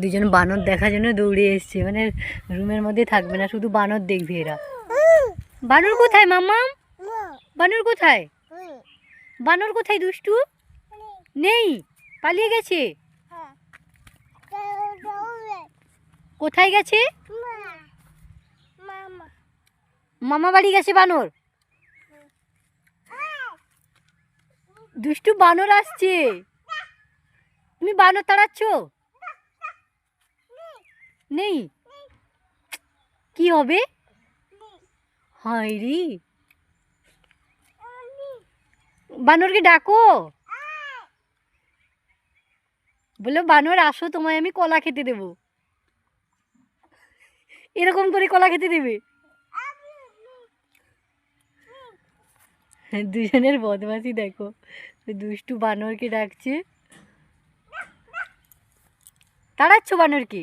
দুজন বানর দেখার জন্য দৌড়ে এসছে, মানে রুমের মধ্যে থাকবে না, শুধু বানর দেখবে এরা। বানর কোথায় মাম্মা? বানর কোথায়? বানর কোথায় দুষ্টু? নেই, পালিয়ে গেছে। কোথায় গেছে? মামা বাড়ি গেছে বানর। দুষ্টু বানর আসছে, তুমি বানর তাড়াচ্ছ? নেই, কি হবে? হায় রে, বানরকে ডাকো, বলে বানর আসো, তোমায় আমি কলা খেতে দেবো। এরকম করে কলা খেতে দেবে। দুজনের বদমাশি দেখো, দুষ্টু বানরকে ডাকছে। তাড়াচ্ছ বানরকে?